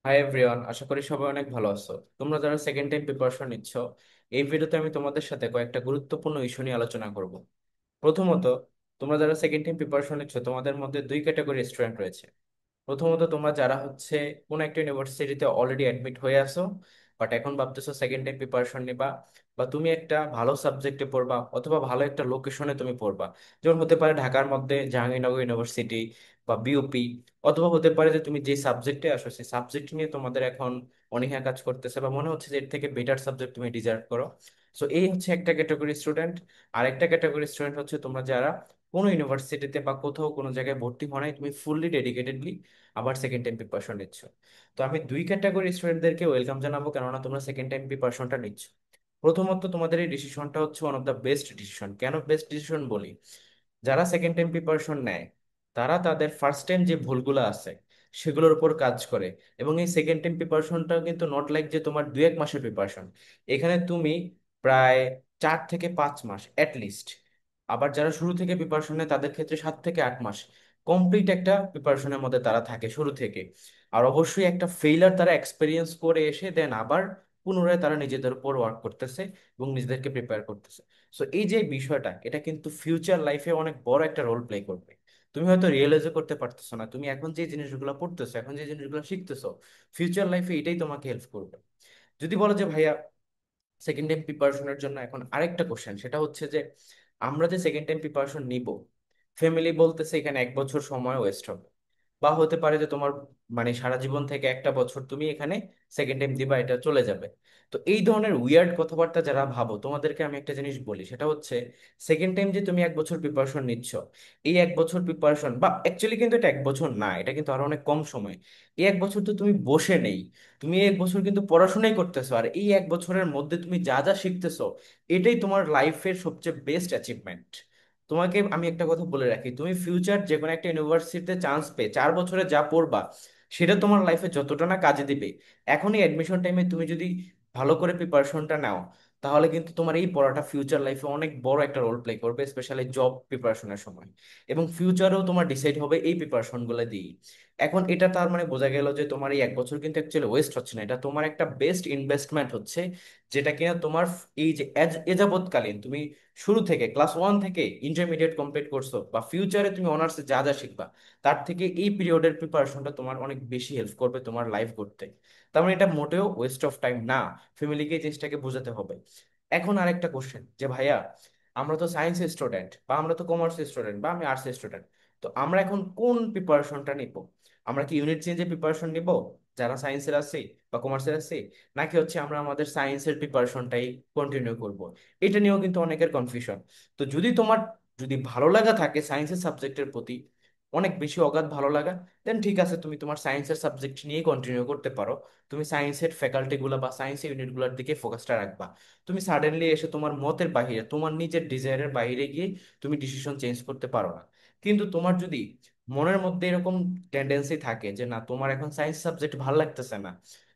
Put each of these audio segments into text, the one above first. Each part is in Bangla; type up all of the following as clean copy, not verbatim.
হাই এভরিওয়ান, আশা করি সবাই অনেক ভালো আছো। তোমরা যারা সেকেন্ড টাইম প্রিপারেশন নিচ্ছ, এই ভিডিওতে আমি তোমাদের সাথে কয়েকটা গুরুত্বপূর্ণ ইস্যু নিয়ে আলোচনা করব। প্রথমত, তোমরা যারা সেকেন্ড টাইম প্রিপারেশন নিচ্ছ, তোমাদের মধ্যে দুই ক্যাটাগরি স্টুডেন্ট রয়েছে। প্রথমত, তোমরা যারা কোন একটা ইউনিভার্সিটিতে অলরেডি অ্যাডমিট হয়ে আসো, বাট এখন ভাবতেছো সেকেন্ড টাইম প্রিপারেশন নিবা, বা তুমি একটা ভালো সাবজেক্টে পড়বা অথবা ভালো একটা লোকেশনে তুমি পড়বা। যেমন হতে পারে ঢাকার মধ্যে জাহাঙ্গীরনগর ইউনিভার্সিটি বা বিওপি, অথবা হতে পারে যে তুমি যে সাবজেক্টে আসো সেই সাবজেক্ট নিয়ে তোমাদের এখন অনীহা কাজ করতেছে বা মনে হচ্ছে যে এর থেকে বেটার সাবজেক্ট তুমি ডিজার্ভ করো। সো এই হচ্ছে একটা ক্যাটাগরি স্টুডেন্ট। আর একটা ক্যাটাগরি স্টুডেন্ট হচ্ছে তোমরা যারা কোনো ইউনিভার্সিটিতে বা কোথাও কোনো জায়গায় ভর্তি হও নাই, তুমি ফুললি ডেডিকেটেডলি আবার সেকেন্ড টাইম প্রিপারেশন নিচ্ছ। তো আমি দুই ক্যাটাগরি স্টুডেন্টদেরকে ওয়েলকাম জানাবো, কেননা তোমরা সেকেন্ড টাইম প্রিপারেশনটা নিচ্ছ। প্রথমত, তোমাদের এই ডিসিশনটা হচ্ছে one of the best decision. কেন বেস্ট ডিসিশন বলি? যারা সেকেন্ড টাইম প্রিপারেশন নেয়, তারা তাদের ফার্স্ট টাইম যে ভুলগুলো আছে সেগুলোর উপর কাজ করে। এবং এই সেকেন্ড টাইম প্রিপারেশনটা কিন্তু নট লাইক যে তোমার 2-1 মাসের প্রিপারেশন। এখানে তুমি প্রায় 4 থেকে 5 মাস অ্যাটলিস্ট, আবার যারা শুরু থেকে প্রিপারেশন নেয় তাদের ক্ষেত্রে 7 থেকে 8 মাস কমপ্লিট একটা প্রিপারেশনের মধ্যে তারা থাকে শুরু থেকে। আর অবশ্যই একটা ফেইলার তারা এক্সপিরিয়েন্স করে এসে দেন আবার পুনরায় তারা নিজেদের উপর ওয়ার্ক করতেছে এবং নিজেদেরকে প্রিপেয়ার করতেছে। সো এই যে বিষয়টা, এটা কিন্তু ফিউচার লাইফে অনেক বড় একটা রোল প্লে করবে। তুমি হয়তো রিয়েলাইজও করতে পারতেছো না, তুমি এখন যে জিনিসগুলো পড়তেছো, এখন যে জিনিসগুলো শিখতেছো, ফিউচার লাইফে এটাই তোমাকে হেল্প করবে। যদি বলো যে ভাইয়া, সেকেন্ড টাইম প্রিপারেশনের জন্য এখন আরেকটা কোশ্চেন, সেটা হচ্ছে যে আমরা যে সেকেন্ড টাইম প্রিপারেশন নিব, ফ্যামিলি বলতেছে এখানে 1 বছর সময় ওয়েস্ট হবে, বা হতে পারে যে তোমার মানে সারা জীবন থেকে একটা বছর তুমি এখানে সেকেন্ড টাইম দিবা, এটা চলে যাবে। তো এই ধরনের উইয়ার্ড কথাবার্তা যারা ভাবো, তোমাদেরকে আমি একটা জিনিস বলি, সেটা হচ্ছে সেকেন্ড টাইম যে তুমি 1 বছর প্রিপারেশন নিচ্ছ, এই 1 বছর প্রিপারেশন, বা অ্যাকচুয়ালি কিন্তু এটা 1 বছর না, এটা কিন্তু আরো অনেক কম সময়। এই 1 বছর তো তুমি বসে নেই, তুমি এই 1 বছর কিন্তু পড়াশোনাই করতেছো। আর এই 1 বছরের মধ্যে তুমি যা যা শিখতেছো, এটাই তোমার লাইফের সবচেয়ে বেস্ট অ্যাচিভমেন্ট। তোমাকে আমি একটা কথা বলে রাখি, তুমি ফিউচার যে কোনো একটা ইউনিভার্সিটিতে চান্স পেয়ে 4 বছরে যা পড়বা, সেটা তোমার লাইফে যতটা না কাজে দিবে, এখনই অ্যাডমিশন টাইমে তুমি যদি ভালো করে প্রিপারেশনটা নাও, তাহলে কিন্তু তোমার এই পড়াটা ফিউচার লাইফে অনেক বড় একটা রোল প্লে করবে, স্পেশালি জব প্রিপারেশনের সময়। এবং ফিউচারেও তোমার ডিসাইড হবে এই প্রিপারেশনগুলো দিয়ে। এখন এটা তার মানে বোঝা গেল যে তোমার এই 1 বছর কিন্তু অ্যাকচুয়ালি ওয়েস্ট হচ্ছে না, এটা তোমার একটা বেস্ট ইনভেস্টমেন্ট হচ্ছে। যেটা কিনা তোমার এই যে এ যাবৎকালীন তুমি শুরু থেকে ক্লাস 1 থেকে ইন্টারমিডিয়েট কমপ্লিট করছো, বা ফিউচারে তুমি অনার্সে যা যা শিখবা, তার থেকে এই পিরিয়ডের প্রিপারেশনটা তোমার অনেক বেশি হেল্প করবে তোমার লাইফ করতে। তার মানে এটা মোটেও ওয়েস্ট অফ টাইম না। ফ্যামিলিকে এই জিনিসটাকে বোঝাতে হবে। এখন আরেকটা কোশ্চেন, যে ভাইয়া আমরা তো সায়েন্সের স্টুডেন্ট, বা আমরা তো কমার্সের স্টুডেন্ট, বা আমি আর্টসের স্টুডেন্ট, তো আমরা এখন কোন প্রিপারেশনটা নিব? আমরা কি ইউনিট চেঞ্জের প্রিপারেশন নিব যারা সায়েন্সের আছে বা কমার্সের আছে, নাকি হচ্ছে আমরা আমাদের সায়েন্সের প্রিপারেশনটাই কন্টিনিউ করব? এটা নিয়েও কিন্তু অনেকের কনফিউশন। তো যদি ভালো লাগা থাকে সায়েন্সের সাবজেক্টের প্রতি, অনেক বেশি অগাধ ভালো লাগা, দেন ঠিক আছে, তুমি তোমার সায়েন্সের সাবজেক্ট নিয়ে কন্টিনিউ করতে পারো। তুমি সায়েন্সের ফ্যাকাল্টি গুলো বা সায়েন্সের ইউনিটগুলোর দিকে ফোকাসটা রাখবা। তুমি সাডেনলি এসে তোমার মতের বাইরে, তোমার নিজের ডিজায়ারের বাইরে গিয়ে তুমি ডিসিশন চেঞ্জ করতে পারো না। কিন্তু তোমার যদি মনের মধ্যে এরকম টেন্ডেন্সি থাকে যে না, তোমার এখন সায়েন্স সাবজেক্ট ভালো লাগতেছে না,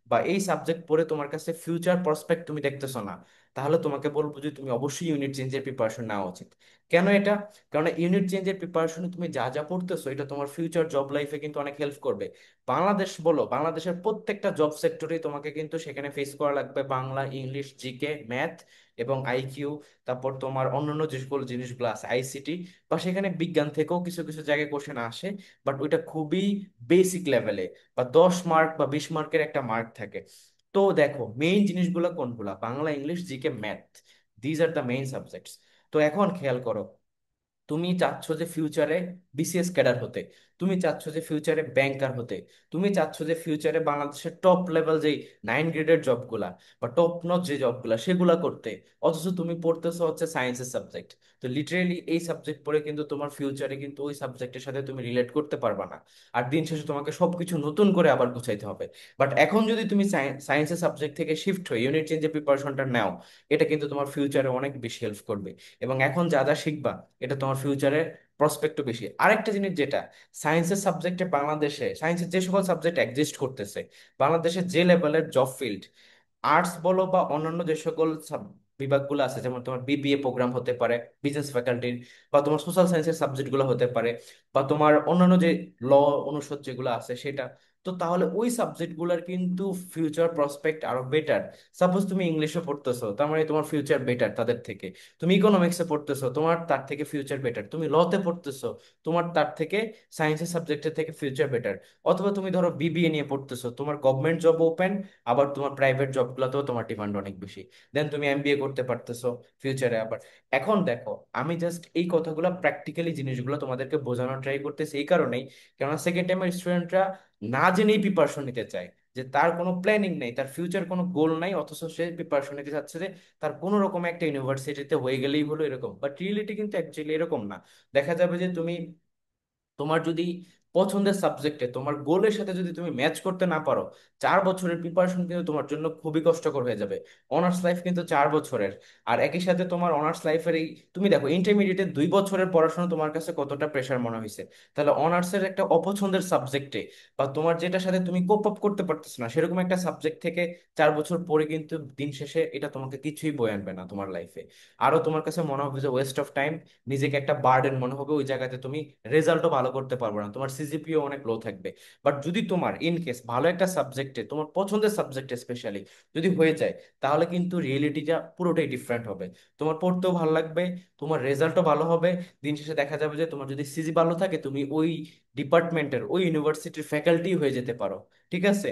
বা এই সাবজেক্ট পড়ে তোমার কাছে ফিউচার প্রসপেক্ট তুমি দেখতেছো না, তাহলে তোমাকে বলবো যে তুমি অবশ্যই ইউনিট চেঞ্জের প্রিপারেশন নেওয়া উচিত। কেন এটা? কারণ ইউনিট চেঞ্জের প্রিপারেশনে তুমি যা যা পড়তেছো, এটা তোমার ফিউচার জব লাইফে কিন্তু অনেক হেল্প করবে। বাংলাদেশ বলো, বাংলাদেশের প্রত্যেকটা জব সেক্টরেই তোমাকে কিন্তু সেখানে ফেস করা লাগবে বাংলা, ইংলিশ, জিকে, ম্যাথ এবং আইকিউ। তারপর তোমার অন্যান্য যে সকল জিনিসগুলো আছে, আইসিটি, বা সেখানে বিজ্ঞান থেকেও কিছু কিছু জায়গায় কোশ্চেন আসে, বাট ওইটা খুবই বেসিক লেভেলে, বা 10 মার্ক বা 20 মার্কের একটা মার্ক থাকে। তো দেখো, মেইন জিনিসগুলো কোনগুলা? Bangla, English, GK, math, these are the main subjects. তো এখন খেয়াল করো, তুমি চাচ্ছ যে ফিউচারে বিসিএস ক্যাডার হতে, তুমি চাচ্ছ যে ফিউচারে ব্যাংকার হতে, তুমি চাচ্ছ যে ফিউচারে বাংলাদেশের টপ লেভেল যেই 9 গ্রেডের জবগুলা বা টপ নচ যে জবগুলা সেগুলা করতে, অথচ তুমি পড়তেছো হচ্ছে সায়েন্সের সাবজেক্ট। তো লিটারেলি এই সাবজেক্ট পড়ে কিন্তু তোমার ফিউচারে কিন্তু ওই সাবজেক্টের সাথে তুমি রিলেট করতে পারবা না। আর দিন শেষে তোমাকে সবকিছু নতুন করে আবার গুছাইতে হবে। বাট এখন যদি তুমি সায়েন্সের সাবজেক্ট থেকে শিফট হয়ে ইউনিট চেঞ্জের প্রিপারেশনটা নাও, এটা কিন্তু তোমার ফিউচারে অনেক বেশি হেল্প করবে। এবং এখন যা যা শিখবা, এটা তোমার ফিউচারে প্রসপেক্টও বেশি। আরেকটা জিনিস যেটা, সায়েন্সের সাবজেক্টে বাংলাদেশে সায়েন্সের যে সকল সাবজেক্ট এক্সিস্ট করতেছে, বাংলাদেশে যে লেভেলের জব ফিল্ড, আর্টস বলো বা অন্যান্য যে সকল বিভাগগুলো আছে, যেমন তোমার বিবিএ প্রোগ্রাম হতে পারে বিজনেস ফ্যাকাল্টির, বা তোমার সোশ্যাল সায়েন্সের সাবজেক্টগুলো হতে পারে, বা তোমার অন্যান্য যে ল অনুষদ যেগুলো আছে সেটা, তো তাহলে ওই সাবজেক্টগুলোর কিন্তু ফিউচার প্রসপেক্ট আরো বেটার। সাপোজ তুমি ইংলিশে পড়তেছো, তার মানে তোমার ফিউচার বেটার তাদের থেকে। তুমি ইকোনমিক্সে পড়তেছো, তোমার তার থেকে ফিউচার বেটার। তুমি লতে পড়তেছো, তোমার তার থেকে সায়েন্সের সাবজেক্টের থেকে ফিউচার বেটার। অথবা তুমি ধরো বিবিএ নিয়ে পড়তেছো, তোমার গভর্নমেন্ট জব ওপেন, আবার তোমার প্রাইভেট জবগুলোতেও তোমার ডিমান্ড অনেক বেশি। দেন তুমি এমবিএ করতে পারতেছো ফিউচারে আবার। এখন দেখো, আমি জাস্ট এই কথাগুলো প্র্যাকটিক্যালি জিনিসগুলো তোমাদেরকে বোঝানোর ট্রাই করতেছি এই কারণেই, কেননা সেকেন্ড টাইমের স্টুডেন্টরা না জেনেই প্রিপারেশন নিতে চায়, যে তার কোনো প্ল্যানিং নেই, তার ফিউচার কোনো গোল নাই, অথচ সে প্রিপারেশন নিতে চাচ্ছে যে তার কোনো রকম একটা ইউনিভার্সিটিতে হয়ে গেলেই হলো এরকম। বাট রিয়েলিটি কিন্তু অ্যাকচুয়ালি এরকম না। দেখা যাবে যে তুমি, তোমার যদি পছন্দের সাবজেক্টে তোমার গোলের সাথে যদি তুমি ম্যাচ করতে না পারো, 4 বছরের প্রিপারেশন কিন্তু তোমার জন্য খুবই কষ্টকর হয়ে যাবে। অনার্স লাইফ কিন্তু 4 বছরের। আর একই সাথে তোমার অনার্স লাইফের এই, তুমি দেখো ইন্টারমিডিয়েটে 2 বছরের পড়াশোনা তোমার কাছে কতটা প্রেশার মনে হয়েছে। তাহলে অনার্সের একটা অপছন্দের সাবজেক্টে, বা তোমার যেটার সাথে তুমি কোপ আপ করতে পারতেছ না সেরকম একটা সাবজেক্ট থেকে 4 বছর পরে কিন্তু দিন শেষে এটা তোমাকে কিছুই বয়ে আনবে না তোমার লাইফে। আরো তোমার কাছে মনে হবে যে ওয়েস্ট অফ টাইম, নিজেকে একটা বার্ডেন মনে হবে। ওই জায়গাতে তুমি রেজাল্টও ভালো করতে পারবে না, তোমার সিজিপিও অনেক লো থাকবে। বাট যদি তোমার ইন কেস ভালো একটা সাবজেক্টে, তোমার পছন্দের সাবজেক্টে স্পেশালি যদি হয়ে যায়, তাহলে কিন্তু রিয়েলিটিটা পুরোটাই ডিফারেন্ট হবে। তোমার পড়তেও ভালো লাগবে, তোমার রেজাল্টও ভালো হবে। দিন শেষে দেখা যাবে যে তোমার যদি সিজি ভালো থাকে, তুমি ওই ডিপার্টমেন্টের ওই ইউনিভার্সিটির ফ্যাকাল্টি হয়ে যেতে পারো। ঠিক আছে?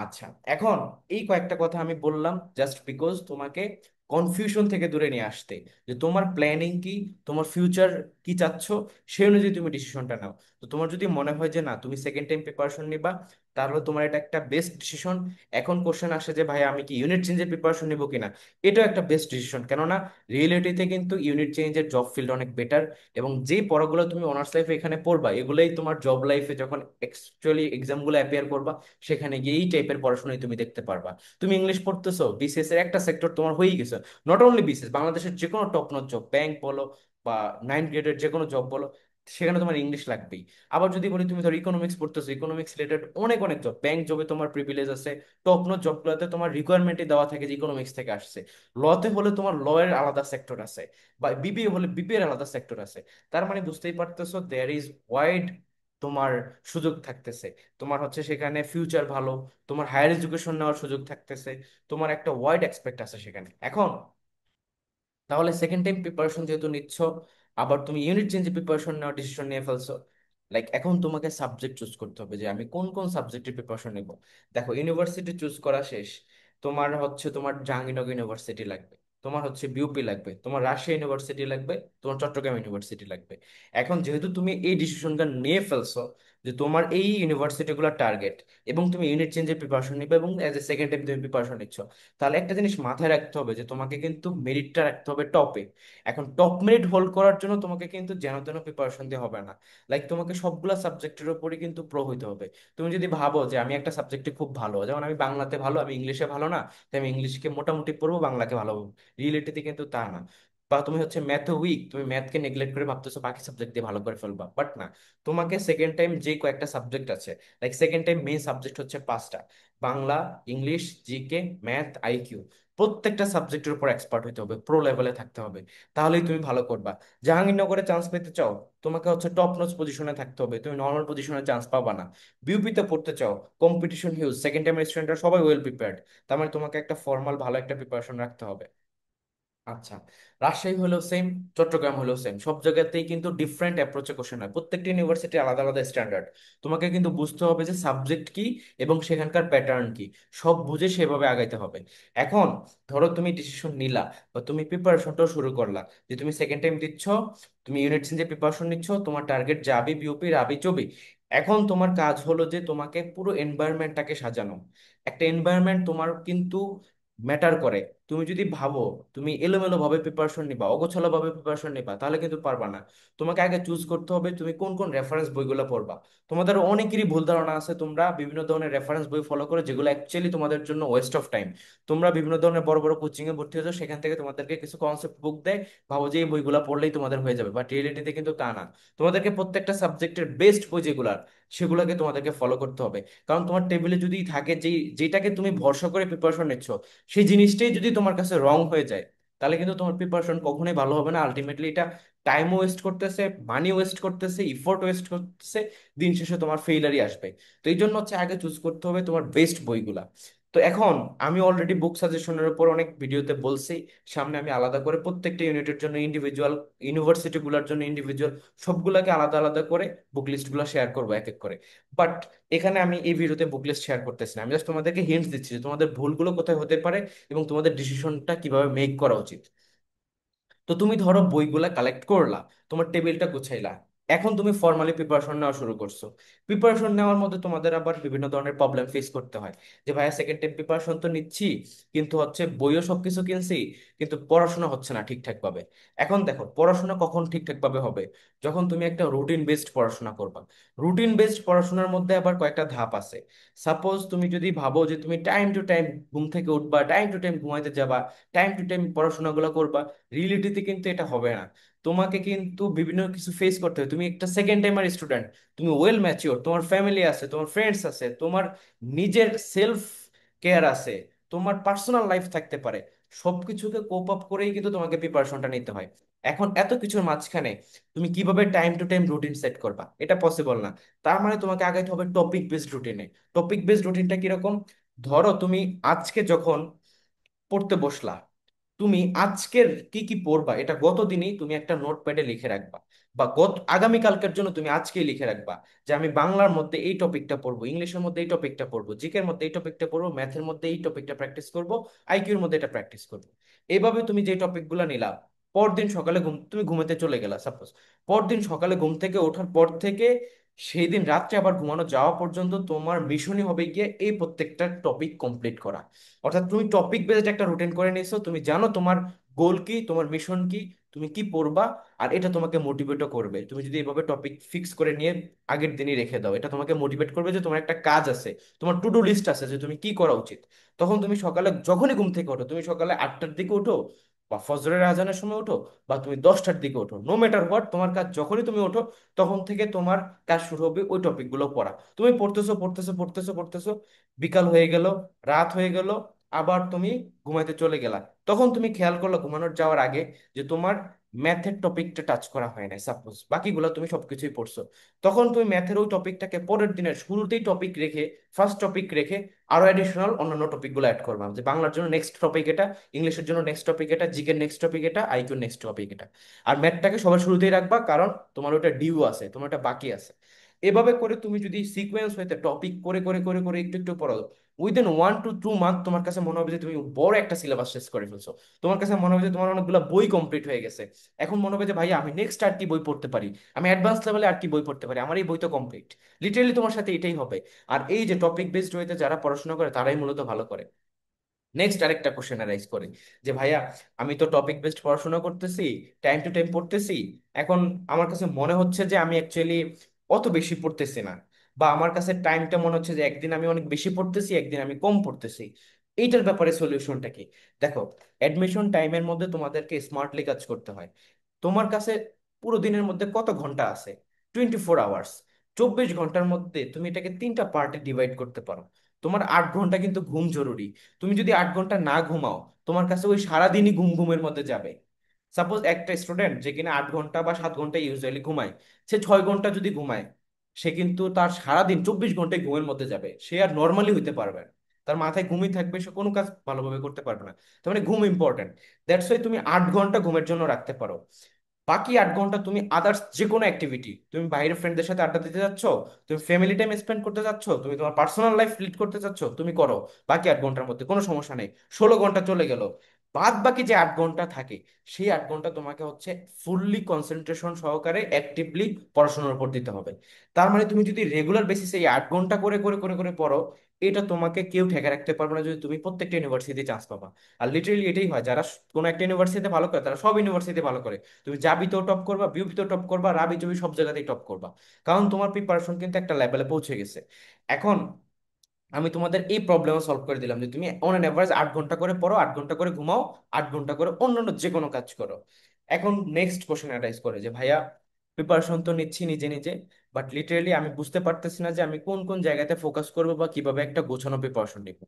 আচ্ছা, এখন এই কয়েকটা কথা আমি বললাম জাস্ট বিকজ তোমাকে কনফিউশন থেকে দূরে নিয়ে আসতে, যে তোমার প্ল্যানিং কি, তোমার ফিউচার কি চাচ্ছ, সেই অনুযায়ী তুমি ডিসিশনটা নাও। তো তোমার যদি মনে হয় যে না তুমি সেকেন্ড টাইম প্রিপারেশন নিবা, তাহলে তোমার এটা একটা বেস্ট ডিসিশন। এখন কোশ্চেন আসে যে ভাই আমি কি ইউনিট চেঞ্জের প্রিপারেশন নিবো কিনা। এটাও একটা বেস্ট ডিসিশন, কেননা রিয়েলিটিতে কিন্তু ইউনিট চেঞ্জের জব ফিল্ড অনেক বেটার। এবং যে পড়াগুলো তুমি অনার্স লাইফে এখানে পড়বা, এগুলোই তোমার জব লাইফে যখন অ্যাকচুয়ালি এক্সামগুলো অ্যাপিয়ার করবা, সেখানে গিয়ে এই টাইপের পড়াশোনাই তুমি দেখতে পারবা। তুমি ইংলিশ পড়তেছো, বিসিএস এর একটা সেক্টর তোমার হয়েই গেছে। নট অনলি বিসিএস, বাংলাদেশের যে কোনো টপ নচ জব, ব্যাংক বলো বা 9 গ্রেডের যে কোনো জব বলো, সেখানে তোমার ইংলিশ লাগবেই। আবার যদি বলি তুমি ধরো ইকোনমিক্স পড়তেছো, ইকোনমিক্স রিলেটেড অনেক অনেক জব, ব্যাংক জবে তোমার প্রিভিলেজ আছে। টপ নচ জবগুলোতে তোমার রিকোয়ারমেন্টই দেওয়া থাকে যে ইকোনমিক্স থেকে আসছে। লতে হলে তোমার ল এর আলাদা সেক্টর আছে, বা বিবিএ হলে বিবিএ এর আলাদা সেক্টর আছে। তার মানে বুঝতেই পারতেছো দেয়ার ইজ ওয়াইড তোমার সুযোগ থাকতেছে। তোমার হচ্ছে সেখানে ফিউচার ভালো, তোমার হায়ার এডুকেশন নেওয়ার সুযোগ থাকতেছে, তোমার একটা ওয়াইড এক্সপেক্ট আছে সেখানে। এখন তাহলে সেকেন্ড টাইম প্রিপারেশন যেহেতু নিচ্ছ, আবার তুমি ইউনিট চেঞ্জে প্রিপারেশন নেওয়ার ডিসিশন নিয়ে ফেলছো, লাইক এখন তোমাকে সাবজেক্ট চুজ করতে হবে যে আমি কোন কোন সাবজেক্টের প্রিপারেশন নেব। দেখো ইউনিভার্সিটি চুজ করা শেষ, তোমার হচ্ছে তোমার জাহাঙ্গীরনগর ইউনিভার্সিটি লাগবে, তোমার হচ্ছে বিউপি লাগবে, তোমার রাজশাহী ইউনিভার্সিটি লাগবে, তোমার চট্টগ্রাম ইউনিভার্সিটি লাগবে। এখন যেহেতু তুমি এই ডিসিশনটা নিয়ে ফেলছো যে তোমার এই ইউনিভার্সিটিগুলো টার্গেট, এবং তুমি ইউনিট চেঞ্জের প্রিপারেশন নিবে এবং অ্যাজ এ সেকেন্ড টাইম তুমি প্রিপারেশন নিচ্ছ, তাহলে একটা জিনিস মাথায় রাখতে হবে যে তোমাকে কিন্তু মেরিটটা রাখতে হবে টপে। এখন টপ মেরিট হোল্ড করার জন্য তোমাকে কিন্তু যেন তেন প্রিপারেশন দিয়ে হবে না। লাইক তোমাকে সবগুলা সাবজেক্টের উপরই কিন্তু প্রো হইতে হবে। তুমি যদি ভাবো যে আমি একটা সাবজেক্টে খুব ভালো, যেমন আমি বাংলাতে ভালো, আমি ইংলিশে ভালো না, তাই আমি ইংলিশকে মোটামুটি পড়বো, বাংলাকে ভালো। রিয়েলিটিতে কিন্তু তা না। বা তুমি হচ্ছে ম্যাথে উইক, তুমি ম্যাথকে নেগলেক্ট করে ভাবতেছো বাকি সাবজেক্ট দিয়ে ভালো করে ফেলবা, বাট না। তোমাকে সেকেন্ড টাইম যে কয়েকটা সাবজেক্ট আছে, like second time main subject হচ্ছে 5টা: Bangla, English, GK, math, IQ. প্রত্যেকটা সাবজেক্টের উপর এক্সপার্ট হতে হবে, প্রো লেভেলে থাকতে হবে, তাহলেই তুমি ভালো করবা। জাহাঙ্গীরনগরে চান্স পেতে চাও, তোমাকে হচ্ছে টপ নোচ পজিশনে থাকতে হবে, তুমি নর্মাল পজিশনে চান্স পাবা না। বিউপিতে পড়তে চাও, কম্পিটিশন হিউজ, সেকেন্ড টাইম স্টুডেন্টরা সবাই ওয়েল প্রিপেয়ার্ড, তার মানে তোমাকে একটা ফর্মাল ভালো একটা প্রিপারেশন রাখতে হবে। আচ্ছা, রাজশাহী হলেও সেম, চট্টগ্রাম হলেও সেম, সব জায়গাতেই কিন্তু ডিফারেন্ট অ্যাপ্রোচে কোশ্চেন হয়, প্রত্যেকটা ইউনিভার্সিটি আলাদা আলাদা স্ট্যান্ডার্ড। তোমাকে কিন্তু বুঝতে হবে যে সাবজেক্ট কি এবং সেখানকার প্যাটার্ন কি, সব বুঝে সেভাবে আগাইতে হবে। এখন ধরো তুমি ডিসিশন নিলা, বা তুমি প্রিপারেশনটাও শুরু করলা, যে তুমি সেকেন্ড টাইম দিচ্ছ, তুমি ইউনিট চেঞ্জে প্রিপারেশন নিচ্ছ, তোমার টার্গেট যাবি বিউপি রাবি চবি। এখন তোমার কাজ হলো যে তোমাকে পুরো এনভায়রনমেন্টটাকে সাজানো। একটা এনভায়রনমেন্ট তোমার কিন্তু ম্যাটার করে। তুমি যদি ভাবো তুমি এলোমেলো ভাবে প্রিপারেশন নিবা, অগোছালো ভাবে প্রিপারেশন নিবা, তাহলে কিন্তু পারবা না। তোমাকে আগে চুজ করতে হবে তুমি কোন কোন রেফারেন্স বইগুলো পড়বা। তোমাদের অনেকেরই ভুল ধারণা আছে, তোমরা বিভিন্ন ধরনের রেফারেন্স বই ফলো করো যেগুলো অ্যাকচুয়ালি তোমাদের জন্য ওয়েস্ট অফ টাইম। তোমরা বিভিন্ন ধরনের বড় বড় কোচিং এ ভর্তি হয়েছো, সেখান থেকে তোমাদেরকে কিছু কনসেপ্ট বুক দেয়, ভাবো যে এই বইগুলো পড়লেই তোমাদের হয়ে যাবে, বাট রিয়েলিটিতে কিন্তু তা না। তোমাদেরকে প্রত্যেকটা সাবজেক্টের বেস্ট বই যেগুলা, সেগুলোকে তোমাদেরকে ফলো করতে হবে। কারণ তোমার টেবিলে যদি থাকে যে যেটাকে তুমি ভরসা করে প্রিপারেশন নিচ্ছ, সেই জিনিসটাই যদি তোমার কাছে রং হয়ে যায়, তাহলে কিন্তু তোমার প্রিপারেশন কখনোই ভালো হবে না। আলটিমেটলি এটা টাইমও ওয়েস্ট করতেছে, মানি ওয়েস্ট করতেছে, ইফোর্ট ওয়েস্ট করতেছে, দিন শেষে তোমার ফেইলারই আসবে। তো এই জন্য হচ্ছে আগে চুজ করতে হবে তোমার বেস্ট বইগুলা। তো এখন আমি অলরেডি বুক সাজেশনের উপর অনেক ভিডিওতে বলছি, সামনে আমি আলাদা করে প্রত্যেকটা ইউনিটের জন্য ইন্ডিভিজুয়াল, ইউনিভার্সিটি গুলার জন্য ইন্ডিভিজুয়াল, সবগুলাকে আলাদা আলাদা করে বুক লিস্ট গুলা শেয়ার করবো এক এক করে। বাট এখানে আমি এই ভিডিওতে বুক লিস্ট শেয়ার করতেছি না, আমি জাস্ট তোমাদেরকে হিন্টস দিচ্ছি যে তোমাদের ভুলগুলো কোথায় হতে পারে এবং তোমাদের ডিসিশনটা কিভাবে মেক করা উচিত। তো তুমি ধরো বইগুলা কালেক্ট করলা, তোমার টেবিলটা গুছাইলা, এখন তুমি ফর্মালি প্রিপারেশন নেওয়া শুরু করছো। প্রিপারেশন নেওয়ার মধ্যে তোমাদের আবার বিভিন্ন ধরনের প্রবলেম ফেস করতে হয়, যে ভাইয়া সেকেন্ড টাইম প্রিপারেশন তো নিচ্ছি, কিন্তু হচ্ছে বইও সবকিছু কিনছি, কিন্তু পড়াশোনা হচ্ছে না ঠিকঠাক ভাবে। এখন দেখো পড়াশোনা কখন ঠিকঠাক ভাবে হবে, যখন তুমি একটা রুটিন বেসড পড়াশোনা করবা। রুটিন বেসড পড়াশোনার মধ্যে আবার কয়েকটা ধাপ আছে। সাপোজ তুমি যদি ভাবো যে তুমি টাইম টু টাইম ঘুম থেকে উঠবা, টাইম টু টাইম ঘুমাইতে যাবা, টাইম টু টাইম পড়াশোনাগুলো করবা, রিয়েলিটিতে কিন্তু এটা হবে না। তোমাকে কিন্তু বিভিন্ন কিছু ফেস করতে হবে। তুমি একটা সেকেন্ড টাইমার স্টুডেন্ট, তুমি ওয়েল ম্যাচিওর, তোমার ফ্যামিলি আছে, তোমার ফ্রেন্ডস আছে, তোমার নিজের সেলফ কেয়ার আছে, তোমার পার্সোনাল লাইফ থাকতে পারে। সবকিছুকে কোপ আপ করেই কিন্তু তোমাকে প্রিপারেশনটা নিতে হয়। এখন এত কিছুর মাঝখানে তুমি কিভাবে time to time routine set করবা, এটা পসিবল না। তার মানে তোমাকে আগাইতে হবে টপিক বেসড রুটিনে। টপিক বেসড রুটিনটা কিরকম? ধরো তুমি আজকে যখন পড়তে বসলা, তুমি আজকের কি কি পড়বা এটা গত দিনেই তুমি একটা নোটপ্যাডে লিখে রাখবা, বা আগামীকালকের জন্য তুমি আজকেই লিখে রাখবা যে আমি বাংলার মধ্যে এই টপিকটা পড়বো, ইংলিশের মধ্যে এই টপিকটা পড়বো, জিকের মধ্যে এই টপিকটা পড়বো, ম্যাথের মধ্যে এই টপিকটা প্র্যাকটিস করবো, আইকিউর মধ্যে এটা প্র্যাকটিস করবো। এইভাবে তুমি যে টপিকগুলো নিলা, পরদিন সকালে তুমি ঘুমাতে চলে গেলা সাপোজ, পরদিন সকালে ঘুম থেকে ওঠার পর থেকে সেই দিন রাত্রে আবার ঘুমানো যাওয়া পর্যন্ত তোমার মিশনই হবে গিয়ে এই প্রত্যেকটা টপিক কমপ্লিট করা। অর্থাৎ তুমি টপিক বেসড একটা রুটিন করে নিয়েছো, তুমি জানো তোমার গোল কি, তোমার মিশন কি, তুমি কি পড়বা। আর এটা তোমাকে মোটিভেটও করবে, তুমি যদি এভাবে টপিক ফিক্স করে নিয়ে আগের দিনই রেখে দাও, এটা তোমাকে মোটিভেট করবে যে তোমার একটা কাজ আছে, তোমার টু ডু লিস্ট আছে যে তুমি কি করা উচিত। তখন তুমি সকালে যখনই ঘুম থেকে ওঠো, তুমি সকালে 8টার দিকে ওঠো, বা ফজরের আজানের সময় ওঠো, বা তুমি 10টার দিকে ওঠো, নো ম্যাটার হোয়াট, তোমার কাজ যখনই তুমি ওঠো তখন থেকে তোমার কাজ শুরু হবে ওই টপিকগুলো পড়া। তুমি পড়তেছো পড়তেছো পড়তেছো পড়তেছো, বিকাল হয়ে গেল, রাত হয়ে গেল, আবার তুমি ঘুমাইতে চলে গেলা। তখন তুমি খেয়াল করলো ঘুমানোর যাওয়ার আগে যে তোমার ম্যাথের টপিকটা টাচ করা হয় না, সাপোজ বাকিগুলো তুমি সবকিছুই পড়ছো। তখন তুমি ম্যাথের ওই টপিকটাকে পরের দিনের শুরুতেই টপিক রেখে, ফার্স্ট টপিক রেখে, আরো অ্যাডিশনাল অন্যান্য টপিকগুলো অ্যাড করবা, যে বাংলার জন্য নেক্সট টপিক এটা, ইংলিশের জন্য নেক্সট টপিক এটা, জিকের নেক্সট টপিক এটা, আইকিউর নেক্সট টপিক এটা। আর ম্যাথটাকে সবার শুরুতেই রাখবা, কারণ তোমার ওটা ডিউ আছে, তোমার ওটা বাকি আছে। এভাবে করে তুমি যদি সিকোয়েন্স হইতে টপিক করে করে করে করে একটু একটু পড়ো, উইদিন 1 to 2 মান্থ তোমার কাছে মনে হবে যে তুমি বড় একটা সিলেবাস শেষ করে ফেলছো। তোমার কাছে মনে হবে যে তোমার অনেকগুলো বই কমপ্লিট হয়ে গেছে। এখন মনে হবে যে ভাইয়া আমি নেক্সট আর কি বই পড়তে পারি, আমি অ্যাডভান্স লেভেলে আর কি বই পড়তে পারি, আমার এই বই তো কমপ্লিট। লিটারেলি তোমার সাথে এটাই হবে। আর এই যে টপিক বেসড হইতে যারা পড়াশোনা করে তারাই মূলত ভালো করে। নেক্সট আরেকটা কোশ্চেন রাইজ করে যে ভাইয়া আমি তো টপিক বেসড পড়াশোনা করতেছি, টাইম টু টাইম পড়তেছি, এখন আমার কাছে মনে হচ্ছে যে আমি অ্যাকচুয়ালি অত বেশি পড়তেছি না, বা আমার কাছে টাইমটা মনে হচ্ছে যে একদিন আমি অনেক বেশি পড়তেছি, একদিন আমি কম পড়তেছি। এইটার ব্যাপারে সলিউশনটা কি? দেখো, অ্যাডমিশন টাইমের মধ্যে তোমাদেরকে স্মার্টলি কাজ করতে হয়। তোমার কাছে পুরো দিনের মধ্যে কত ঘন্টা আছে? 24 আওয়ার্স। 24 ঘন্টার মধ্যে তুমি এটাকে 3টা পার্টে ডিভাইড করতে পারো। তোমার 8 ঘন্টা কিন্তু ঘুম জরুরি। তুমি যদি 8 ঘন্টা না ঘুমাও, তোমার কাছে ওই সারাদিনই ঘুম ঘুমের মধ্যে যাবে। সাপোজ একটা স্টুডেন্ট যে কিনা 8 ঘন্টা বা 7 ঘন্টা ইউজুয়ালি ঘুমায়, সে 6 ঘন্টা যদি ঘুমায়, সে কিন্তু তার সারাদিন 24 ঘন্টায় ঘুমের মধ্যে যাবে, সে আর নর্মালি হইতে পারবে না। তার মাথায় ঘুমই থাকবে, সে কোনো কাজ ভালোভাবে করতে পারবে না। তার মানে ঘুম ইম্পর্টেন্ট। দ্যাটস ওয়াই তুমি 8 ঘন্টা ঘুমের জন্য রাখতে পারো। বাকি 8 ঘন্টা তুমি আদার্স যে কোনো অ্যাক্টিভিটি, তুমি বাইরের ফ্রেন্ডদের সাথে আড্ডা দিতে যাচ্ছ, তুমি ফ্যামিলি টাইম স্পেন্ড করতে যাচ্ছ, তুমি তোমার পার্সোনাল লাইফ লিড করতে চাচ্ছ, তুমি করো। বাকি 8 ঘন্টার মধ্যে কোনো সমস্যা নেই। 16 ঘন্টা চলে গেল, বাদ বাকি যে 8 ঘন্টা থাকে, সেই 8 ঘন্টা তোমাকে হচ্ছে ফুললি কনসেন্ট্রেশন সহকারে অ্যাক্টিভলি পড়াশোনার উপর দিতে হবে। তার মানে তুমি যদি রেগুলার বেসিসে এই 8 ঘন্টা করে করে করে করে পড়ো, এটা তোমাকে কেউ ঠেকে রাখতে পারবে না, যদি তুমি প্রত্যেকটা ইউনিভার্সিটি চান্স পাবা। আর লিটারেলি এটাই হয়, যারা কোনো একটা ইউনিভার্সিটিতে ভালো করে তারা সব ইউনিভার্সিটি ভালো করে। তুমি জাবিতেও টপ করবা, বিউপিতেও টপ করবা, রাবি জবি সব জায়গাতেই টপ করবা, কারণ তোমার প্রিপারেশন কিন্তু একটা লেভেলে পৌঁছে গেছে। এখন আমি তোমাদের এই প্রবলেম সলভ করে দিলাম যে তুমি অন এন এভারেজ 8 ঘন্টা করে পড়ো, 8 ঘন্টা করে ঘুমাও, 8 ঘন্টা করে অন্যান্য যে কোনো কাজ করো। এখন নেক্সট কোশ্চেন অ্যারাইজ করে যে ভাইয়া প্রিপারেশন তো নিচ্ছি নিজে নিজে, বাট লিটারেলি আমি বুঝতে পারতেছি না যে আমি কোন কোন জায়গাতে ফোকাস করবো বা কিভাবে একটা গোছানো প্রিপারেশন নিব।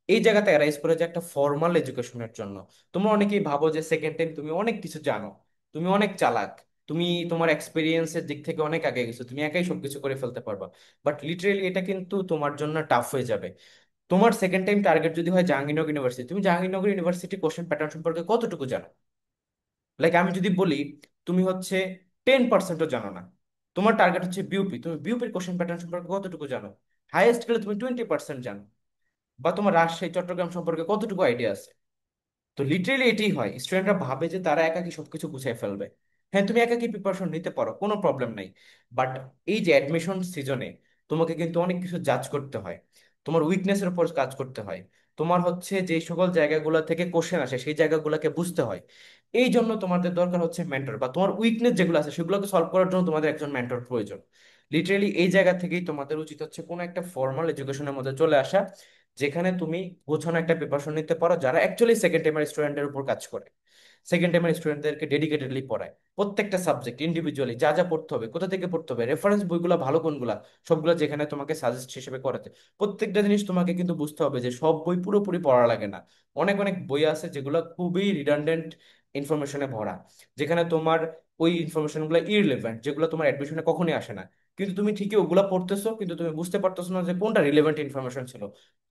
এই জায়গাতে অ্যারাইজ করে যে একটা ফর্মাল এডুকেশনের জন্য তোমরা অনেকেই ভাবো যে সেকেন্ড টাইম তুমি অনেক কিছু জানো, তুমি অনেক চালাক, তুমি তোমার এক্সপিরিয়েন্সের দিক থেকে অনেক আগে গেছো, তুমি একাই সবকিছু করে ফেলতে পারবা। বাট লিটারেলি এটা কিন্তু তোমার জন্য টাফ হয়ে যাবে। তোমার সেকেন্ড টাইম টার্গেট যদি হয় জাহাঙ্গীরনগর ইউনিভার্সিটি, তুমি জাহাঙ্গীরনগর ইউনিভার্সিটি কোশ্চেন প্যাটার্ন সম্পর্কে কতটুকু জানো? লাইক আমি যদি বলি তুমি হচ্ছে 10%ও জানো না, তোমার টার্গেট হচ্ছে বিউপি, তুমি বিউপির কোশ্চেন প্যাটার্ন সম্পর্কে কতটুকু জানো? হাইয়েস্ট গেলে তুমি 20% জানো। বা তোমার রাজশাহী চট্টগ্রাম সম্পর্কে কতটুকু আইডিয়া আছে? তো লিটারেলি এটাই হয়, স্টুডেন্টরা ভাবে যে তারা একাকি সবকিছু গুছিয়ে ফেলবে। হ্যাঁ, তুমি একাকি প্রিপারেশন নিতে পারো, কোনো প্রবলেম নাই। বাট এই যে অ্যাডমিশন সিজনে তোমাকে কিন্তু অনেক কিছু জাজ করতে হয়, তোমার উইকনেসের উপর কাজ করতে হয়, তোমার হচ্ছে যে সকল জায়গাগুলো থেকে কোশ্চেন আসে সেই জায়গাগুলোকে বুঝতে হয়। এই জন্য তোমাদের দরকার হচ্ছে মেন্টর, বা তোমার উইকনেস যেগুলো আছে সেগুলোকে সলভ করার জন্য তোমাদের একজন মেন্টর প্রয়োজন। লিটারেলি এই জায়গা থেকেই তোমাদের উচিত হচ্ছে কোনো একটা ফর্মাল এডুকেশনের মধ্যে চলে আসা, যেখানে তুমি গোছানো একটা প্রিপারেশন নিতে পারো, যারা অ্যাকচুয়ালি সেকেন্ড টাইমের স্টুডেন্টের উপর কাজ করে, সেকেন্ড টাইমের স্টুডেন্টদেরকে ডেডিকেটেডলি পড়ায়, প্রত্যেকটা সাবজেক্ট ইন্ডিভিজুয়ালি যা যা পড়তে হবে, কোথা থেকে পড়তে হবে, রেফারেন্স বইগুলো ভালো কোনগুলা, সবগুলো যেখানে তোমাকে সাজেস্ট হিসেবে করাতে। প্রত্যেকটা জিনিস তোমাকে কিন্তু বুঝতে হবে যে সব বই পুরোপুরি পড়া লাগে না। অনেক অনেক বই আছে যেগুলো খুবই রিডান্ডেন্ট ইনফরমেশনে ভরা, যেখানে তোমার ওই ইনফরমেশনগুলো ইররিলেভেন্ট, যেগুলো তোমার অ্যাডমিশনে কখনোই আসে না। কিন্তু তুমি ঠিকই ওগুলা পড়তেছো, কিন্তু তুমি বুঝতে পারতেছো না যে কোনটা রিলেভেন্ট ইনফরমেশন ছিল,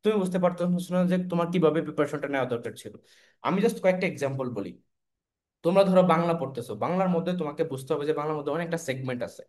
তুমি বুঝতে পারতেছো না যে তোমার কিভাবে প্রিপারেশনটা নেওয়া দরকার ছিল। আমি জাস্ট কয়েকটা এক্সাম্পল বলি। তোমরা ধরো বাংলা পড়তেছো, বাংলার মধ্যে তোমাকে বুঝতে হবে যে বাংলার মধ্যে অনেকটা সেগমেন্ট আছে।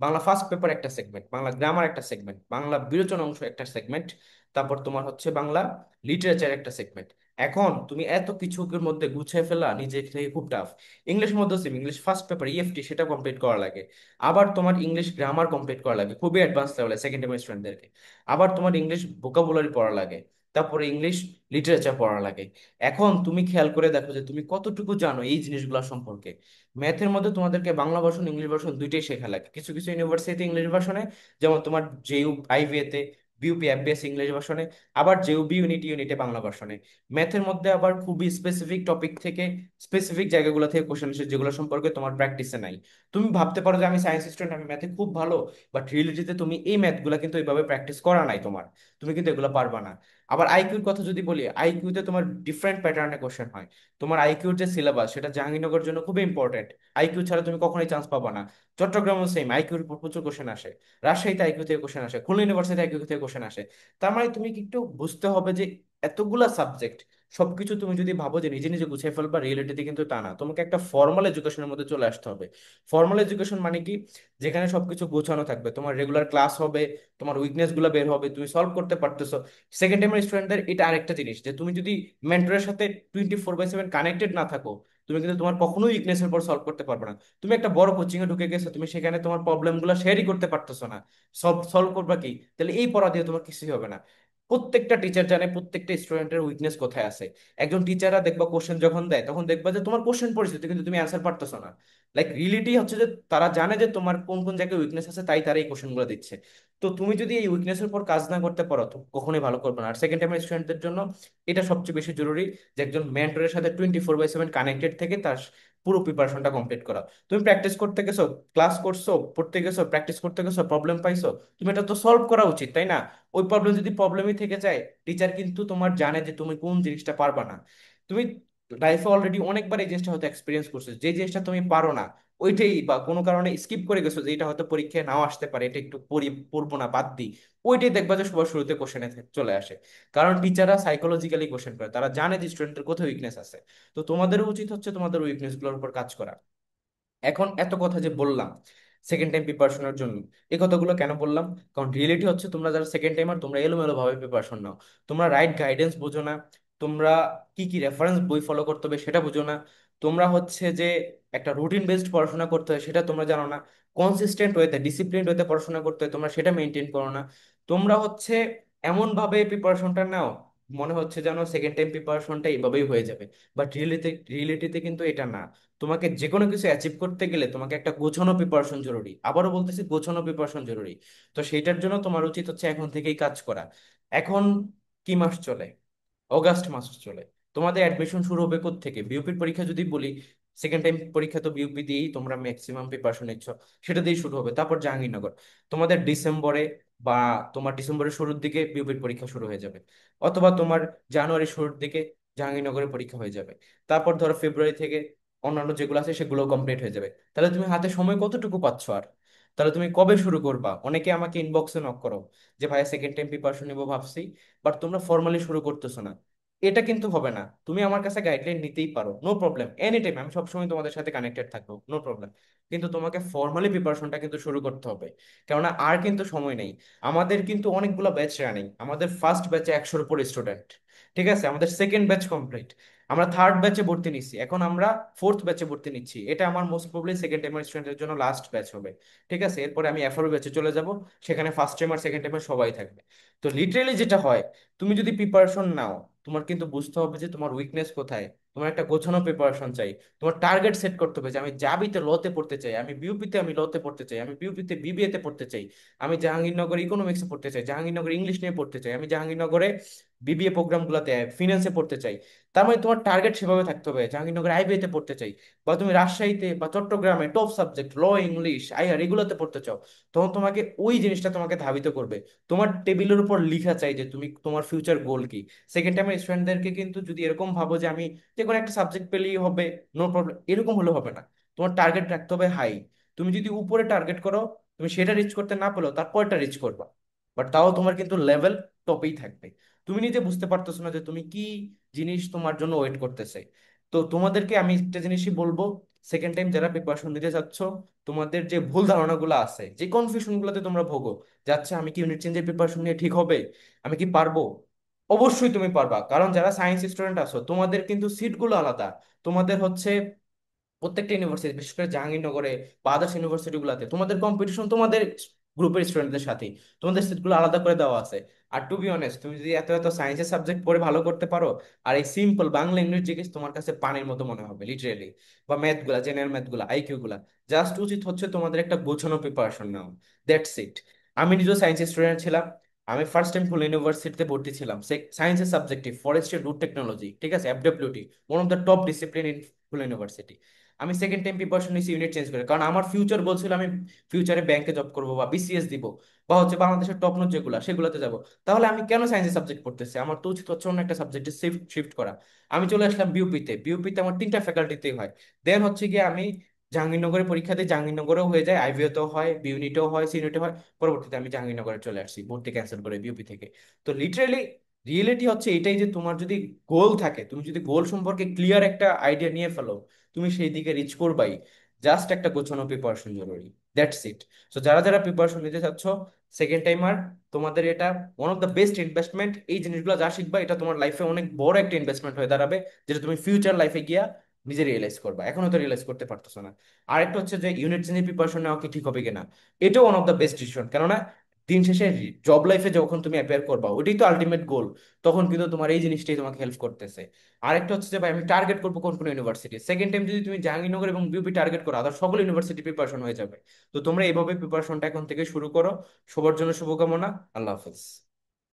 বাংলা ফার্স্ট পেপার একটা সেগমেন্ট, বাংলা গ্রামার একটা সেগমেন্ট, বাংলা বিরোচন অংশ একটা সেগমেন্ট, তারপর তোমার হচ্ছে বাংলা লিটারেচার একটা সেগমেন্ট। এখন তুমি এত কিছুর মধ্যে গুছিয়ে ফেলা নিজে থেকে খুব টাফ। ইংলিশের মধ্যে same, English first paper EFT সেটা কমপ্লিট করা লাগে। আবার তোমার ইংলিশ গ্রামার কমপ্লিট করা লাগে খুবই অ্যাডভান্স লেভেলে সেকেন্ড টাইম স্টুডেন্টদেরকে। আবার তোমার ইংলিশ ভোকাবুলারি পড়া লাগে, তারপরে ইংলিশ লিটারেচার পড়া লাগে। এখন তুমি খেয়াল করে দেখো যে তুমি কতটুকু জানো এই জিনিসগুলো সম্পর্কে। ম্যাথের মধ্যে তোমাদেরকে বাংলা ভার্সন ইংলিশ ভার্সন দুইটাই শেখা লাগে, কিছু কিছু ইউনিভার্সিটিতে ইংলিশ ভার্সনে, যেমন তোমার জেইউ আইভিএ তে, বিউপি এফবিএস ইংলিশ ভার্সনে, আবার জেইউবি ইউনিটে বাংলা ভার্সনে। ম্যাথের মধ্যে আবার খুবই স্পেসিফিক টপিক থেকে, স্পেসিফিক জায়গাগুলো থেকে কোশ্চেন আসে যেগুলো সম্পর্কে তোমার প্র্যাকটিসে নাই। তুমি ভাবতে পারো যে আমি সায়েন্স স্টুডেন্ট, আমি ম্যাথে খুব ভালো, বাট রিয়েলিটিতে তুমি এই ম্যাথগুলো কিন্তু এইভাবে প্র্যাকটিস করা নাই তোমার, তুমি কিন্তু এগুলো পারবা না। আবার আইকিউর কথা যদি বলি, আইকিউতে তোমার ডিফারেন্ট প্যাটার্নে কোশ্চেন হয়। তোমার আইকিউর যে সিলেবাস সেটা জাহাঙ্গীরনগরের জন্য খুবই ইম্পর্টেন্ট, আইকিউ ছাড়া তুমি কখনোই চান্স পাবা না। চট্টগ্রামও সেম, আইকিউর উপর প্রচুর কোশ্চেন আসে। রাজশাহীতে আইকিউ থেকে কোশ্চেন আসে, খুলনা ইউনিভার্সিটি আইকিউ থেকে কোশ্চেন আসে। তার মানে তুমি কি একটু বুঝতে হবে যে এতগুলা সাবজেক্ট, সবকিছু তুমি যদি ভাবো যে নিজে নিজে গুছিয়ে ফেলবা, রিয়েলিটিতে কিন্তু তা না, তোমাকে একটা ফর্মাল এডুকেশনের মধ্যে চলে আসতে হবে। ফর্মাল এডুকেশন মানে কি? যেখানে সবকিছু গোছানো থাকবে, তোমার রেগুলার ক্লাস হবে, তোমার উইকনেস গুলো বের হবে, তুমি সলভ করতে পারতেছো। সেকেন্ড টাইমের স্টুডেন্টদের এটা আরেকটা জিনিস যে তুমি যদি মেন্টরের সাথে 24/7 কানেক্টেড না থাকো, তুমি কিন্তু তোমার কখনোই উইকনেসের উপর সলভ করতে পারবে না। তুমি একটা বড় কোচিং এ ঢুকে গেছো, তুমি সেখানে তোমার প্রবলেম গুলো শেয়ারই করতে পারতেছো না, সলভ সলভ করবা কি? তাহলে এই পড়া দিয়ে তোমার কিছুই হবে না। প্রত্যেকটা টিচার জানে প্রত্যেকটা স্টুডেন্টের উইকনেস কোথায় আছে। একজন টিচাররা দেখবা কোশ্চেন যখন দেয় তখন দেখবা যে তোমার কোশ্চেন পরিস্থিতি কিন্তু তুমি অ্যান্সার পারতেছো না। লাইক রিয়েলিটি হচ্ছে যে তারা জানে যে তোমার কোন কোন জায়গায় উইকনেস আছে, তাই তারা এই কোশ্চেন গুলো দিচ্ছে। তো তুমি যদি এই উইকনেসের উপর কাজ না করতে পারো তো কখনোই ভালো করবে না। আর সেকেন্ড টাইমের স্টুডেন্টদের জন্য এটা সবচেয়ে বেশি জরুরি, যে একজন মেন্টরের সাথে 24/7 কানেক্টেড থেকে তার পুরো প্রিপারেশনটা কমপ্লিট করা। তুমি প্র্যাকটিস করতে গেছো, ক্লাস করছো, পড়তে গেছো, প্র্যাকটিস করতে গেছো, প্রবলেম পাইছো, তুমি এটা তো সলভ করা উচিত, তাই না? ওই প্রবলেম যদি প্রবলেমই থেকে যায়, টিচার কিন্তু তোমার জানে যে তুমি কোন জিনিসটা পারবা না। তুমি লাইফে অলরেডি অনেকবার এই জিনিসটা হয়তো এক্সপিরিয়েন্স করছো, যে জিনিসটা তুমি পারো না ওইটাই, বা কোনো কারণে স্কিপ করে গেছো যে এটা হয়তো পরীক্ষায় নাও আসতে পারে, এটা একটু পড়বো না, বাদ দিই, ওইটাই দেখবা যে সবার শুরুতে কোশ্চেনে চলে আসে। কারণ টিচাররা সাইকোলজিক্যালি কোশ্চেন করে, তারা জানে যে স্টুডেন্টের কোথায় উইকনেস আছে। তো তোমাদেরও উচিত হচ্ছে তোমাদের উইকনেস গুলোর উপর কাজ করা। এখন এত কথা যে বললাম সেকেন্ড টাইম প্রিপারেশনের জন্য, এই কথাগুলো কেন বললাম? কারণ রিয়েলিটি হচ্ছে তোমরা যারা সেকেন্ড টাইমার তোমরা এলোমেলো ভাবে প্রিপারেশন নাও, তোমরা রাইট গাইডেন্স বোঝো না, তোমরা কি কি রেফারেন্স বই ফলো করতে হবে সেটা বুঝো না, তোমরা হচ্ছে যে একটা রুটিন বেসড পড়াশোনা করতে হয় সেটা তোমরা জানো না, কনসিস্টেন্ট ওয়েতে ডিসিপ্লিন ওয়েতে পড়াশোনা করতে হয় তোমরা সেটা মেনটেন করো না। তোমরা হচ্ছে এমন ভাবে প্রিপারেশনটা নাও, মনে হচ্ছে যেন সেকেন্ড টাইম প্রিপারেশনটা এইভাবেই হয়ে যাবে। বাট রিয়েলিটিতে কিন্তু এটা না। তোমাকে যে কোনো কিছু অ্যাচিভ করতে গেলে তোমাকে একটা গোছানো প্রিপারেশন জরুরি, আবারও বলতেছি গোছানো প্রিপারেশন জরুরি। তো সেইটার জন্য তোমার উচিত হচ্ছে এখন থেকেই কাজ করা। এখন কি মাস চলে? অগাস্ট মাস চলে। তোমাদের অ্যাডমিশন শুরু হবে থেকে? বিউপির পরীক্ষা যদি বলি, সেকেন্ড টাইম পরীক্ষা তো বিউপি দিয়েই তোমরা ম্যাক্সিমাম প্রিপারেশন নিচ্ছ, সেটা দিয়েই শুরু হবে। তারপর জাহাঙ্গীরনগর, তোমাদের ডিসেম্বরে বা তোমার ডিসেম্বরের শুরুর দিকে বিউপির পরীক্ষা শুরু হয়ে যাবে, অথবা তোমার জানুয়ারির শুরুর দিকে জাহাঙ্গীরনগরের পরীক্ষা হয়ে যাবে। তারপর ধরো ফেব্রুয়ারি থেকে অন্যান্য যেগুলো আছে সেগুলো কমপ্লিট হয়ে যাবে। তাহলে তুমি হাতে সময় কতটুকু পাচ্ছ আর? তাহলে তুমি কবে শুরু করবা? অনেকে আমাকে ইনবক্সে নক করো যে ভাইয়া সেকেন্ড টাইম প্রিপারেশন নিবো ভাবছি, বাট তোমরা ফর্মালি শুরু করতেছো না। এটা কিন্তু হবে না। তুমি আমার কাছে গাইডলাইন নিতেই পারো, নো প্রবলেম, এনি টাইম, আমি সবসময় তোমাদের সাথে কানেক্টেড থাকবো, নো প্রবলেম। কিন্তু তোমাকে ফর্মালি প্রিপারেশনটা কিন্তু শুরু করতে হবে, কেননা আর কিন্তু সময় নেই। আমাদের কিন্তু অনেকগুলো ব্যাচ রানিং, আমাদের ফার্স্ট ব্যাচে 100-র উপর স্টুডেন্ট, ঠিক আছে, আমাদের সেকেন্ড ব্যাচ কমপ্লিট, আমরা থার্ড ব্যাচে ভর্তি নিচ্ছি, এখন আমরা ফোর্থ ব্যাচে ভর্তি নিচ্ছি। এটা আমার মোস্ট প্রবলি সেকেন্ড টাইমার স্টুডেন্টের জন্য লাস্ট ব্যাচ হবে, ঠিক আছে। এরপরে আমি এফআরও ব্যাচে চলে যাব, সেখানে ফার্স্ট টাইমার সেকেন্ড টাইমার সবাই থাকবে। তো লিটারেলি যেটা হয়, তুমি যদি প্রিপারেশন নাও, তোমার কিন্তু বুঝতে হবে যে তোমার উইকনেস কোথায়। তোমার একটা গোছানো প্রিপারেশন চাই, তোমার টার্গেট সেট করতে হবে যে আমি জাবিতে লতে পড়তে চাই, আমি বিউপিতে আমি লতে পড়তে চাই, আমি বিউপিতে বিবিএতে পড়তে চাই, আমি জাহাঙ্গীরনগর ইকোনমিক্সে পড়তে চাই, জাহাঙ্গীরনগর ইংলিশ নিয়ে পড়তে চাই, আমি জাহাঙ্গীরনগরে বিবিএ প্রোগ্রামগুলোতে ফিনান্সে পড়তে চাই। তার মানে তোমার টার্গেট সেভাবে থাকতে হবে, জাহাঙ্গীরনগর আইবিএতে পড়তে চাই, বা তুমি রাজশাহীতে বা চট্টগ্রামে টপ সাবজেক্ট ল, ইংলিশ, আইআর এগুলোতে পড়তে চাও, তখন তোমাকে ওই জিনিসটা তোমাকে ধাবিত করবে। তোমার টেবিলের উপর লিখা চাই যে তুমি তোমার ফিউচার গোল কি। সেকেন্ড টাইমের স্টুডেন্টদেরকে কিন্তু যদি এরকম ভাবো যে আমি যে কোনো একটা সাবজেক্ট পেলেই হবে, নো প্রবলেম, এরকম হলে হবে না। তোমার টার্গেট রাখতে হবে হাই। তুমি যদি উপরে টার্গেট করো, তুমি সেটা রিচ করতে না পেলেও তারপরটা রিচ করবা, বাট তাও তোমার কিন্তু লেভেল টপেই থাকবে। তুমি নিজে বুঝতে পারতেছো না যে তুমি কি জিনিস তোমার জন্য ওয়েট করতেছে। তো তোমাদেরকে আমি একটা জিনিসই বলবো, সেকেন্ড টাইম যারা প্রিপারেশন নিতে চাচ্ছ, তোমাদের যে ভুল ধারণাগুলো আছে, যে কনফিউশন গুলোতে তোমরা ভোগো, যাচ্ছে আমি কি ইউনিট চেঞ্জের প্রিপারেশন নিয়ে ঠিক হবে, আমি কি পারবো, অবশ্যই তুমি পারবা। কারণ যারা সায়েন্স স্টুডেন্ট আছো তোমাদের কিন্তু সিটগুলো আলাদা। তোমাদের হচ্ছে প্রত্যেকটা ইউনিভার্সিটি, বিশেষ করে জাহাঙ্গীরনগরে বা আদার্স ইউনিভার্সিটি গুলাতে তোমাদের কম্পিটিশন তোমাদের গ্রুপের স্টুডেন্টদের সাথে, তোমাদের সিটগুলো আলাদা করে দেওয়া আছে। আর টু বি অনেস্ট, তুমি যদি এত এত সায়েন্সের সাবজেক্ট পড়ে ভালো করতে পারো, আর এই সিম্পল বাংলা ইংলিশ জিনিস তোমার কাছে পানির মতো মনে হবে লিটারেলি, বা ম্যাথ গুলা, জেনারেল ম্যাথ গুলা, আইকিউ গুলা, জাস্ট উচিত হচ্ছে তোমাদের একটা গোছানো প্রিপারেশন নাও, দ্যাটস ইট। আমি নিজেও সায়েন্সের স্টুডেন্ট ছিলাম। আমি ফার্স্ট টাইম ফুল ইউনিভার্সিটিতে ভর্তি ছিলাম, সায়েন্সের সাবজেক্টিভ ফরেস্ট্রি রুট টেকনোলজি, ঠিক আছে, FWT, one of the top discipline in full university. আমি সেকেন্ড টাইম প্রিপারেশন নিয়েছি ইউনিট চেঞ্জ করে, কারণ আমার ফিউচার বলছিল আমি ফিউচারে ব্যাংকে জব করবো বা বিসিএস দিব, বা হচ্ছে বাংলাদেশের টপ নোট যেগুলো সেগুলোতে যাব। তাহলে আমি কেন সায়েন্সের সাবজেক্ট পড়তেছি? আমার তো উচিত হচ্ছে অন্য একটা সাবজেক্টে শিফট শিফট করা। আমি চলে আসলাম বিউপিতে, বিউপিতে আমার তিনটা ফ্যাকাল্টিতেই হয়। দেন হচ্ছে গিয়ে আমি জাহাঙ্গীরনগরে পরীক্ষা দিই, জাহাঙ্গীরনগরেও হয়ে যায়, আইভিওতেও হয়, বিউনিটেও হয়, সিউনিটেও হয়। পরবর্তীতে আমি জাহাঙ্গীরনগরে চলে আসছি ভর্তি ক্যান্সেল করে বিউপি থেকে। তো লিটারেলি রিয়েলিটি হচ্ছে এটাই যে তোমার যদি গোল থাকে, তুমি যদি গোল সম্পর্কে ক্লিয়ার একটা আইডিয়া নিয়ে ফেলো, তুমি সেই দিকে রিচ করবাই। জাস্ট একটা গোছানো প্রিপারেশন জরুরি, দ্যাটস ইট। সো যারা যারা প্রিপারেশন নিতে চাচ্ছ, সেকেন্ড টাইমার, তোমাদের এটা one of the best investment. এই জিনিসগুলো যা শিখবা এটা তোমার লাইফে অনেক বড় একটা ইনভেস্টমেন্ট হয়ে দাঁড়াবে, যেটা তুমি ফিউচার লাইফে গিয়া নিজে রিয়েলাইজ করবা, এখনো তো রিয়েলাইজ করতে পারতেছো না। আরেকটা হচ্ছে যে ইউনিট চেঞ্জের প্রিপারেশন নেওয়া কি ঠিক হবে কিনা, এটাও one of the best decision, কেননা দিন শেষে জব লাইফে যখন তুমি অ্যাপিয়ার করবা, ওইটাই তো আলটিমেট গোল। তখন কিন্তু তোমার এই জিনিসটাই তোমাকে হেল্প করতেছে। আরেকটা হচ্ছে যে ভাই আমি টার্গেট করবো কোন কোন ইউনিভার্সিটি, সেকেন্ড টাইম যদি তুমি জাহাঙ্গীরনগর এবং বিউপি টার্গেট করো, আদার সকল ইউনিভার্সিটি প্রিপারেশন হয়ে যাবে। তো তোমরা এইভাবে প্রিপারেশনটা এখন থেকে শুরু করো। সবার জন্য শুভকামনা। আল্লাহ হাফেজ।